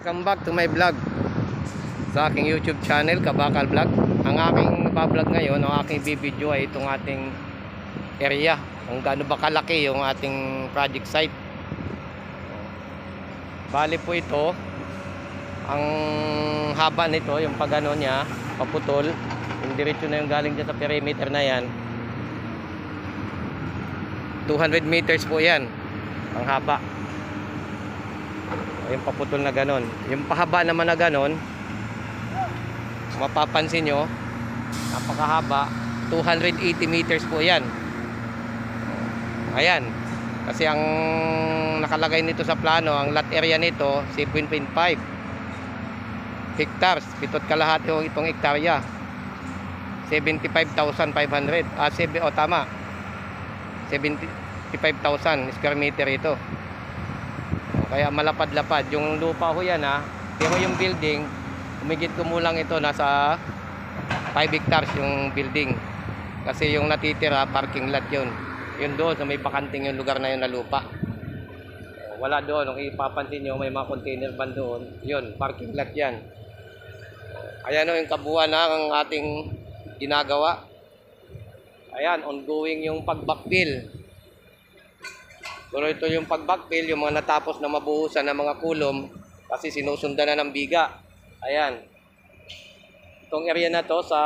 Welcome back to my vlog sa aking YouTube channel, Kabakal Vlog. Ang aking vlog ngayon, ang aking video ay itong ating area, kung gaano ba kalaki yung ating project site. Bali po ito, ang haba nito, yung pagano niya, paputol, yung diretso na yung galing dyan sa perimeter na yan, 200 meters po yan ang haba. Yung paputol na ganon. Yung pahaba naman na ganon, mapapansin nyo, napakahaba, 280 meters po yan. Ayan, kasi ang nakalagay nito sa plano, ang lot area nito 7.5 hectares, pitot kalahati itong hektarya, 75,500. Tama, 75,000 square meter ito. Kaya malapad-lapad yung lupa ho yan ha. Pero yung building, umigit kumulang ito, nasa 5 hectares yung building. Kasi yung natitira, parking lot yun. Yun doon, sa may bakanting yung lugar na yun na lupa. Wala doon, kung ipapansin nyo, may mga container van doon. Yun, parking lot yan. Ayan o yung kabuuan ng ating ginagawa. Ayan, ongoing yung pag-backfill. Pero ito yung pag-backfill, yung mga natapos na mabuhusan ng mga kulom kasi sinusundan na ng biga. Ayan. Itong area na to sa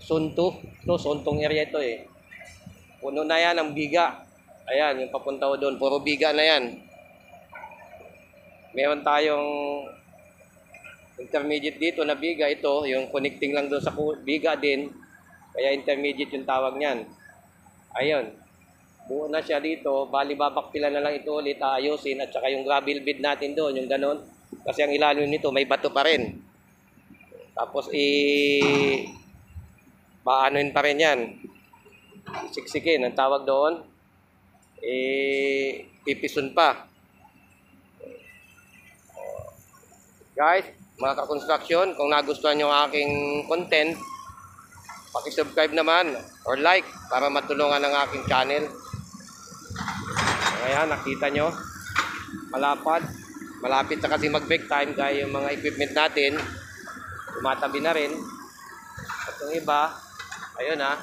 Sunto. Ito, Suntong area ito eh. Puno na yan ang biga. Ayan, yung papunta ko doon. Puro biga na yan. Meron tayong intermediate dito na biga. Ito, yung connecting lang doon sa biga din. Kaya intermediate yung tawag niyan. Ayun. Buo na siya dito, bali babakpilan na lang ito ulit, aayusin, at saka yung gravel bed natin doon, yung ganon. Kasi ang ilalim nito may bato pa rin. Tapos paanoin pa rin yan. Siksikin, ang tawag doon. Pipison pa. Guys, mga ka-construction, kung nagustuhan nyo ang aking content, paki-subscribe naman or like para matulungan ang aking channel. Ayan, nakita nyo, malapit na kasi mag-break time, kaya yung mga equipment natin tumatabi na rin. At yung iba, ayun ha,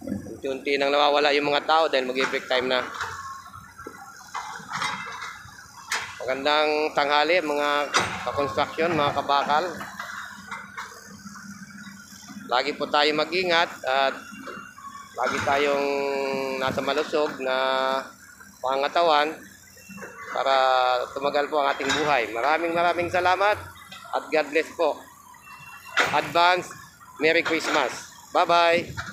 unti-unti nang nawawala yung mga tao dahil mag-break time na. Magandang tanghali mga ka-construction, mga kabakal. Lagi po tayo mag-ingat at lagi tayong nasa malusog na pangatawan para tumagal po ang ating buhay. Maraming salamat at God bless po. Advance Merry Christmas. Bye-bye.